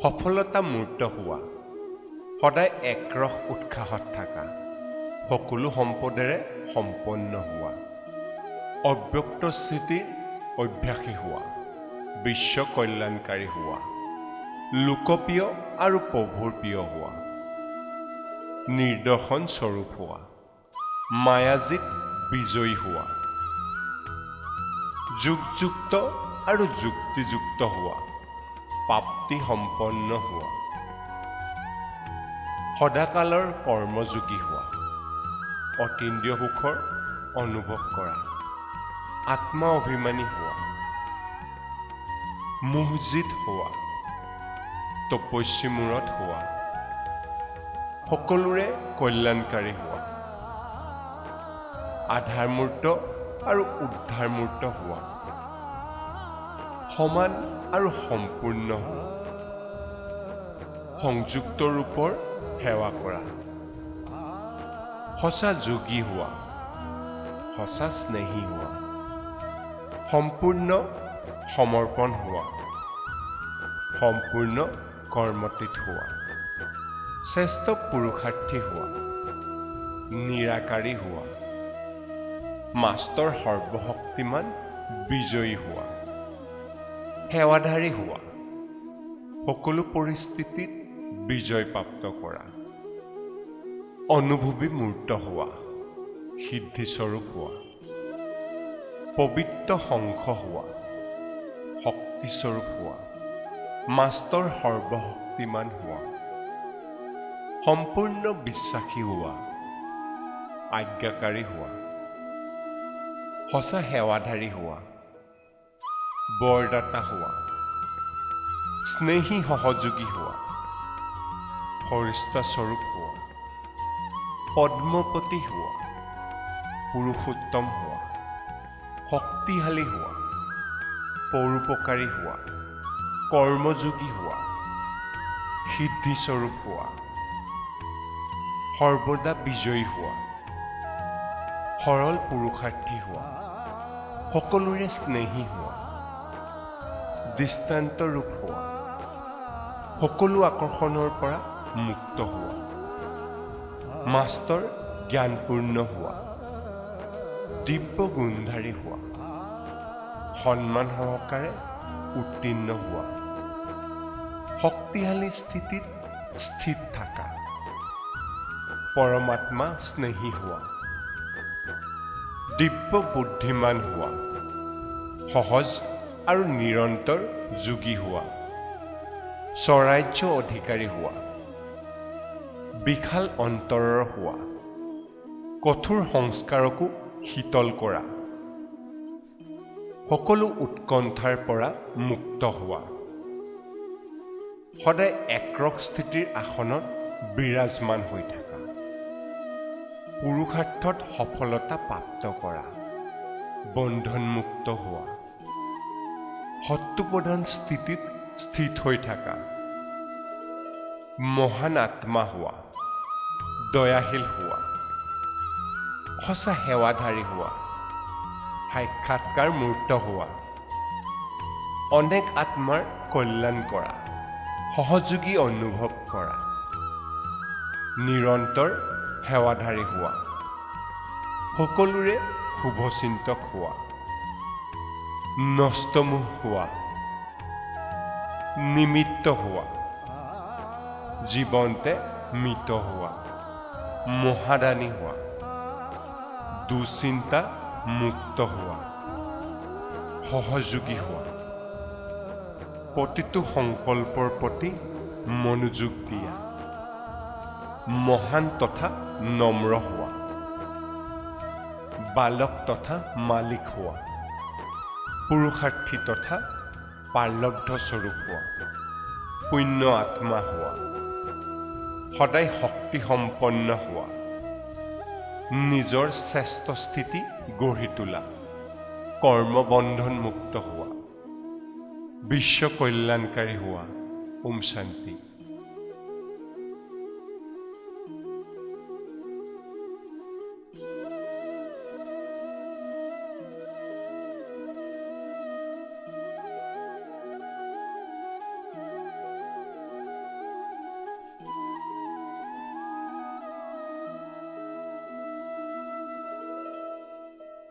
সফলতা মূৰ্ত হোৱা, সদায় একৰস উৎসাহত থকা, সকলো সম্পদেৰে সম্পন্ন হোৱা, অব্যক্ত স্থিতিৰ অভ্যাসী হোৱা, বিশ্ব কল্যাণকাৰী হোৱা, লোকপ্ৰিয় আৰু প্ৰভুৰ প্ৰিয় হোৱা, নিৰ্দৰ্শন স্বৰূপ হোৱা, মায়াজিত বিজয়ী হোৱা, যুগযুক্ত আৰু যুক্তিযুক্ত হোৱা, প্ৰাপ্তি সম্পন্ন হোৱা, সদাকালৰ কৰ্মযোগী হোৱা, অতীন্দ্ৰিয় সুখৰ অনুভৱ কৰা, আত্মা অভিমানী হোৱা, মোহজিত হোৱা, তপস্যী মূৰত হোৱা, সকলোৰে কল্যাণকাৰী হোৱা, আধাৰমূৰ্ত আৰু উদ্ধাৰমূৰ্ত হোৱা, সমান আৰু সম্পূৰ্ণ হোৱা, সংযুক্ত ৰূপৰ সেৱা কৰা, সঁচা যোগী হোৱা, সঁচা স্নেহী হোৱা, সম্পূৰ্ণ সমৰ্পণ হোৱা, সম্পূৰ্ণ কৰ্মটিত হোৱা, শ্ৰেষ্ঠ পুৰুষাৰ্থী হোৱা, নিৰাকাৰী হোৱা, মাষ্টৰ সৰ্বশক্তিমান বিজয়ী হোৱা, সেৱাধাৰী হোৱা, সকলো পৰিস্থিতিত বিজয় প্ৰাপ্ত কৰা, অনুভৱী মূৰ্ত হোৱা, সিদ্ধিস্বৰূপ হোৱা, পবিত্ৰ শংখ হোৱা, শক্তিস্বৰূপ হোৱা, মাষ্টৰ সৰ্বশক্তিমান হোৱা, সম্পূৰ্ণ বিশ্বাসী হোৱা, আজ্ঞাকাৰী হোৱা, সঁচা সেৱাধাৰী হোৱা, বৰদাতা হোৱা, স্নেহী সহযোগী হোৱা, ফৰিস্তাস্বৰূপ হোৱা, পদ্মপতি হোৱা, পুৰুষোত্তম হোৱা, শক্তিশালী হোৱা, পৰোপকাৰী হোৱা, কৰ্মযোগী হোৱা, সিদ্ধিস্বৰূপ হোৱা, সৰ্বদা বিজয়ী হোৱা, সৰল পুৰুষাৰ্থী হোৱা, সকলোৰে স্নেহী হোৱা, দৃষ্টান্ত ৰূপ হোৱা, সকলো আকৰ্ষণৰ পৰা মুক্ত হোৱা, মাষ্টৰ জ্ঞানপূৰ্ণ হোৱা, দিব্য গুণধাৰী হোৱা, সন্মান সহকাৰে উত্তীৰ্ণ হোৱা, শক্তিশালী স্থিতিত স্থিত থকা, পৰমাত্মা স্নেহী হোৱা, দিব্য বুদ্ধিমান হোৱা, সহজ আৰু নিৰন্তৰ যোগী হোৱা, স্বৰাজ্য অধিকাৰী হোৱা, বিশাল অন্তৰৰ হোৱা, কঠোৰ সংস্কাৰকো শীতল কৰা, সকলো উৎকণ্ঠাৰ পৰা মুক্ত হোৱা, সদায় একৰস স্থিতিৰ আসনত বিৰাজমান হৈ থকা, পুৰুষাৰ্থত সফলতা প্ৰাপ্ত কৰা, বন্ধনমুক্ত হোৱা, সত্ত্বপ্ৰধান স্থিতিত স্থিত হৈ থকা, মহান আত্মা হোৱা, দয়াশীল হোৱা, সঁচা সেৱাধাৰী হোৱা, সাক্ষাৎকাৰ মূৰ্ত হোৱা, অনেক আত্মাৰ কল্যাণ কৰা, সহযোগী অনুভৱ কৰা, নিৰন্তৰ সেৱাধাৰী হোৱা, সকলোৰে শুভচিন্তক হোৱা, নষ্টমোহ হোৱা, নিমিত্ত হোৱা, জীৱন্তে মৃত হোৱা, মহাদানী হোৱা, দুশ্চিন্তা মুক্ত হোৱা, সহযোগী হোৱা, প্ৰতিটো সংকল্পৰ প্ৰতি মনোযোগ দিয়া, মহান তথা নম্ৰ হোৱা, বালক তথা মালিক হোৱা, পুৰুষাৰ্থী তথা পাৰ্লব্ধ স্বৰূপ হোৱা, পুণ্য আত্মা হোৱা, সদায় শক্তি সম্পন্ন হোৱা, নিজৰ শ্ৰেষ্ঠ স্থিতি গঢ়ি তোলা, কৰ্মবন্ধন মুক্ত হোৱা, বিশ্ব কল্যাণকাৰী হোৱা। ওম শান্তি।